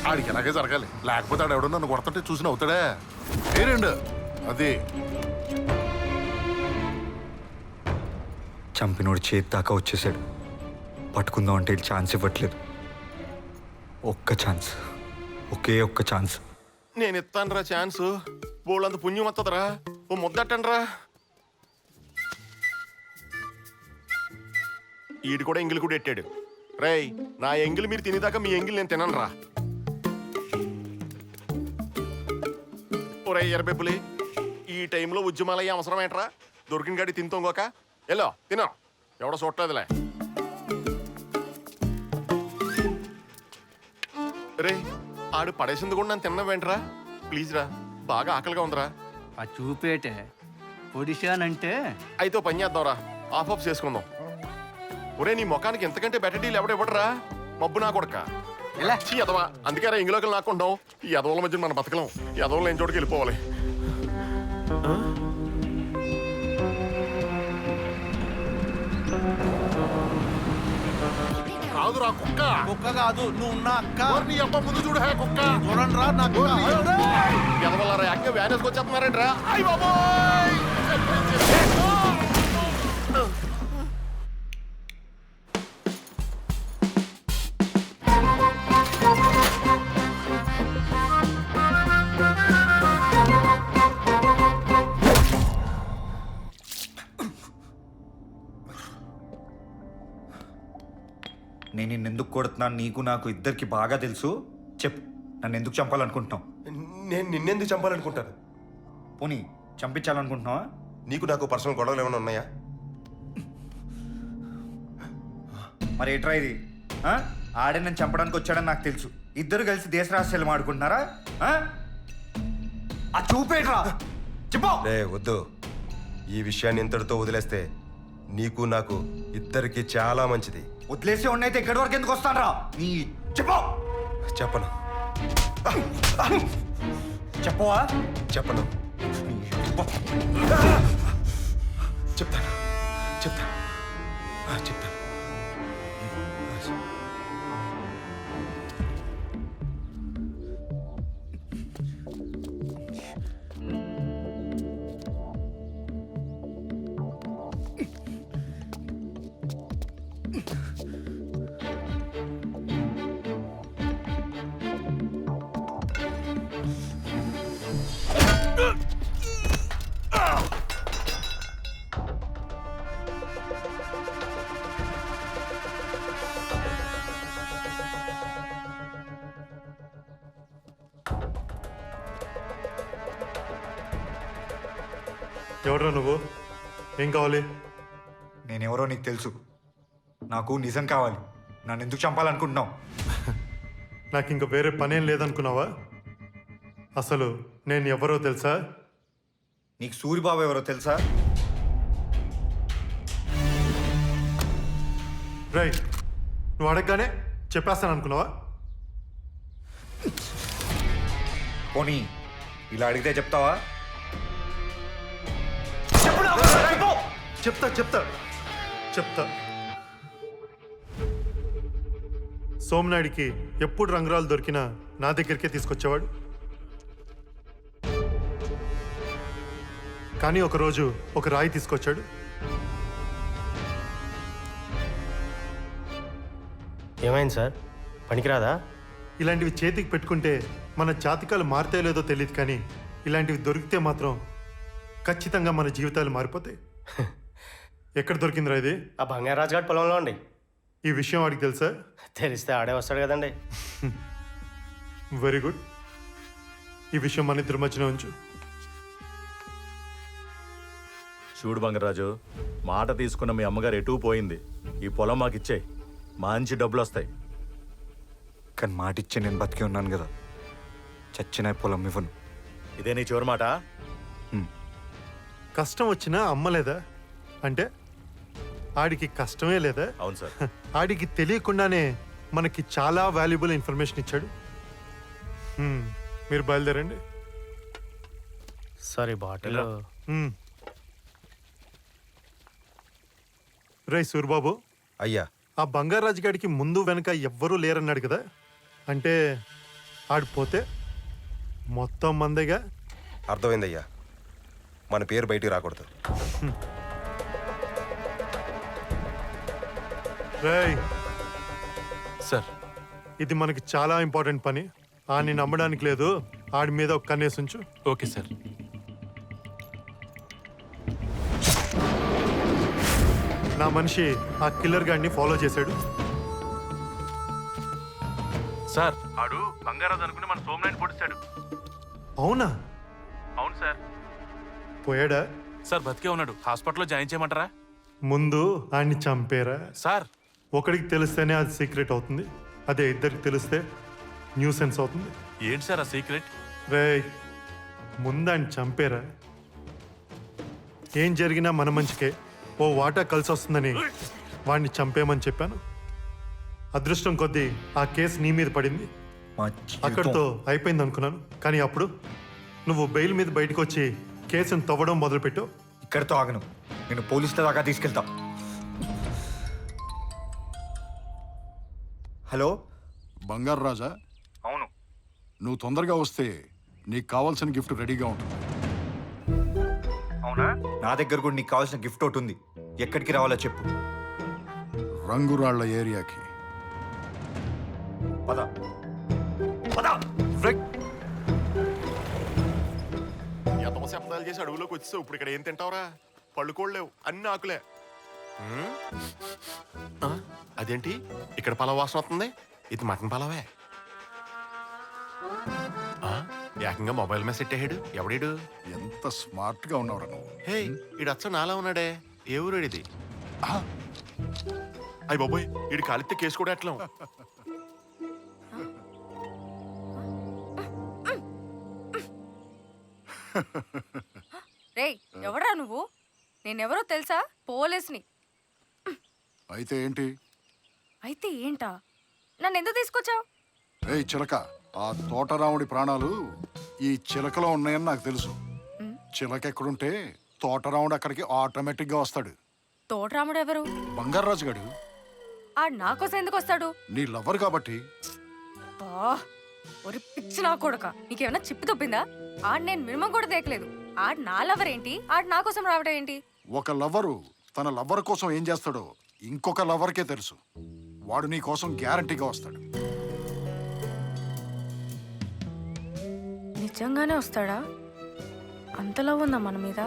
ఆడికి ఎలాగే జరగాలి, లేకపోతే ఆడు ఎవడో నన్ను కొడుతుంటే చూసి నవ్వుతాడే. ఏరండు అది చంపినోడు చేతి దాకా వచ్చేసాడు. పట్టుకుందాం అంటే ఛాన్స్ ఇవ్వట్లేదు. ఒక్క ఛాన్స్, ఒకే ఒక్క ఛాన్స్. నేను ఇస్తాను రా ఛాన్స్. బోళ్ళంత పుణ్యం వస్తుందిరా. ఓ ముద్దట్టండి రా. ఈడు కూడా ఎంగిల్ కూడా ఎట్టాడు. రేయ్, నా ఎంగిల్ మీరు తినేదాకా మీ ఎంగిల్ నేను తినను రా. ఒరే ఎర్రబెబ్బులి, ఈ టైంలో ఉద్యమాలయ్యే అవసరం ఏంట్రా? దొరికిన గాడి తింతోంగోక ఎల్లో తినో, ఎవడో చూడలేదులే. రే, ఆడు పడేసింది కూడా నన్ను తిన్నవేంట్రా? ప్లీజ్ రా, బాగా ఆకలిగా ఉందిరా. ఆ చూపేటే పొడిశానంటే అయితే పని చేద్దాం రా, ఆఫ్ చేసుకుందాం. ఒరే, నీ ముఖానికి ఎంతకంటే బెటర్ డీల్ ఎవడెవడరా? మబ్బు నా కొడక ఎదవా. అందుకే రా ఇంగ్లోకి నాకుంటాం. ఈ ఎదవల మధ్య మన బతకలం. ఈ ఎదవలు ఏం చోటుకి వెళ్ళిపోవాలి. కాదురా కుక్క. కుక్క కాదు, నువ్వు నా అక్క. నీ అమ్మ ముందు చూడు హే కుక్క. చూడండి రా నా ఎదవలారా యాక్గా వ్యాన్ వేసుకొచ్చేస్తున్నారేంట్రా? అయ్య బాబోయ్! నేను నిన్నెందుకు కొడుతున్నాను నీకు నాకు ఇద్దరికి బాగా తెలుసు. చెప్పు, నన్ను ఎందుకు చంపాలనుకుంటున్నావు? నేను నిన్నెందుకు చంపాలనుకుంటాను? పోనీ చంపించాలనుకుంటున్నావా? నీకు నాకు పర్సనల్ గొడవలు ఏమైనా ఉన్నాయా? మరి ఏట్రా ఇది? ఆడే నన్ను చంపడానికి వచ్చాడని నాకు తెలుసు. ఇద్దరు కలిసి దేశ రహస్యాలు ఆడుకుంటున్నారా? ఆ చూపేట్రా, చెప్పు. లే వద్దు, ఈ విషయాన్ని ఇంతటితో వదిలేస్తే నీకు నాకు ఇద్దరికి చాలా మంచిది. వదిలేసి ఉన్నైతే ఎక్కడి వరకు ఎందుకు వస్తానరా? నీ చెప్పు. చెప్పను చెప్పవా? చెప్పను చెప్తాను చెప్తాను చెప్తాను. ఎవడ్రా నువ్వు? ఏం కావాలి? నేనెవరో నీకు తెలుసు. నాకు నిజం కావాలి. నన్ను ఎందుకు చంపాలనుకుంటున్నావు? నాకు ఇంక వేరే పనేం లేదనుకున్నావా? అసలు నేను ఎవరో తెలుసా? నీకు సూరిబాబు ఎవరో తెలుసా? రైట్, నువ్వు అడగగానే చెప్పేస్తాను అనుకున్నావా? పోనీ ఇలా అడిగితే చెప్తావా? చెప్తా చెప్తా చెప్తా. సోమనాయుడికి ఎప్పుడు రంగురాలు దొరికినా నా దగ్గరికే తీసుకొచ్చేవాడు. కానీ ఒకరోజు ఒక రాయి తీసుకొచ్చాడు. ఏమైంది సార్? పనికిరాదా? ఇలాంటివి చేతికి పెట్టుకుంటే మన జాతకాలు మారుతాయో లేదో తెలియదు, కానీ ఇలాంటివి దొరికితే మాత్రం ఖచ్చితంగా మన జీవితాలు మారిపోతాయి. ఎక్కడ దొరికిందిరా ఇది? ఆ బంగారాజు గారి పొలంలో అండి. ఈ విషయం వాడికి తెలుసా? తెలిస్తే ఆడే వస్తాడు కదండి. Very good. ఈ విషయం మన ఇద్దరి మధ్యన ఉంచు. చూడు బంగారాజు, మాట తీసుకున్న మీ అమ్మగారు ఎటూ పోయింది. ఈ పొలం మాకు ఇచ్చేయి, మంచి డబ్బులు వస్తాయి. కానీ మాట ఇచ్చే నేను బతికి ఉన్నాను కదా. చచ్చిన పొలం ఇవ్వను. ఇదే నీ చివరి మాట? కష్టం వచ్చినా అమ్మలేదా? అంటే ఆడికి కష్టమే లేదా? అవును సార్. ఆడికి తెలియకుండానే మనకి చాలా వాల్యుబుల్ ఇన్ఫర్మేషన్ ఇచ్చాడు. మీరు బయలుదేరండి. Sorry bottle. రే సూర్బాబు, అయ్యా, ఆ బంగారాజు గారికి ముందు వెనక ఎవ్వరూ లేరన్నాడు కదా, అంటే ఆడిపోతే మొత్తం మందేగా. అర్థమైందయ్యా, మన పేరు బయటికి రాకూడదు. రేయ్, సార్ ఇది మనకి చాలా ఇంపార్టెంట్ పని. ఆడిని నమ్మడానికి లేదు. ఆడి మీద ఒక కన్నేసి ఉంచు. Okay sir. నా మనిషి ఆ కిల్లర్ గాడిని ఫాలో చేశాడు. సార్ ఆడు బంగారాజు అనుకుని మన సోమనాయని పొడిచాడు. అవునా? అవును సార్. పోయాడా? సార్ బతికే ఉన్నాడు. హాస్పిటల్లో జాయిన్ చేయమంటారా? ముందు ఆడిని చంపేరా. సార్ ఒకడికి తెలిస్తేనే అది సీక్రెట్ అవుతుంది. అదే ఇద్దరికి తెలిస్తే న్యూసెన్స్ అవుతుంది. ఏంటి సార్ ఆ సీక్రెట్? రేయ్, ముందు ఆయన చంపేరా. ఏం జరిగినా మన మంచికే. ఓ వాటా కలిసి వస్తుందని వాడిని చంపేమని చెప్పాను. అదృష్టం కొద్దీ ఆ కేసు నీ మీద పడింది. మా జీవితం- అక్కడితో అయిపోయింది అనుకున్నాను. కానీ అప్పుడు నువ్వు బెయిల్ మీద బయటకు వచ్చి కేసును తవ్వడం మొదలుపెట్టావు. ఇక్కడితో ఆగను. నేను పోలీసుల దాకా తీసుకెళ్తా. హలో. బంగారు రాజా, అవును. నువ్వు తొందరగా వస్తే నీకు కావాల్సిన గిఫ్ట్ రెడీగా ఉంటుంది. అవునా? నా దగ్గర కూడా నీకు కావాల్సిన గిఫ్ట్ ఒకటి ఉంది. ఎక్కడికి రావాలో చెప్పు. రంగురాళ్ల ఏరియాకి. పద పద. ఎంతమ శబ్దాలు చేసి అడవులోకి వచ్చావు. ఇప్పుడు ఇక్కడ ఏం తింటావురా? పళ్ళు కూడా లేవు, అన్ని ఆకులే. అదేంటి ఇక్కడ పలావ్ వాసన వస్తుంది? ఇది మటన్ పలావే. ఏకంగా మొబైల్ మీద సెట్ అయ్యాడు. ఎవడీడు? ఎంత స్మార్ట్ గా ఉన్నావురా నువ్వు. హే, ఈడు అచ్చ నాలా ఉన్నాడే. ఏ ఊరేడు ఇది? అయ్యి బాబోయ్, ఈడు కాలిస్తే కేసు కూడా ఎట్లా? రేయ్, ఎవడ్రా నువ్వు? నేనెవరో తెలుసా? పోలీస్ని. అయితే ఏంటి? అయితే ఏంటా? నన్ను ఎందుకు తీసుకొచ్చావు? ఏయ్ చిలక, ఆ తోటరాముడి ప్రాణాలు ఈ చిలకలో ఉన్నాయని నాకు తెలుసు. చిలక ఎక్కడుంటే తోటరాముడు అక్కడికి ఆటోమేటిక్ గా వస్తాడు. తోటరాముడు ఎవరు? బంగారాజు గడు ఆడు నా కోసం ఎందుకు వస్తాడు? నీ లవర్ కాబట్టి. బా, ఒరి పిచ్చి నా కొడక, నీకేమైనా చిప్పు తప్పిందా? ఆడు నేను మినిమం కూడా దేకలేదు. ఆడు నా లవర్ ఏంటి? ఆడు నా కోసం రావడం ఏంటి? ఒక లవ్వరు తన లవ్వర్ కోసం ఏం చేస్తాడో ఇంకొక లవర్కే తెలుసు. వాడు నీ కోసం గ్యారంటీగా వస్తాడు. నిజంగానే వస్తాడా? అంతలా ఉందా మన మీద?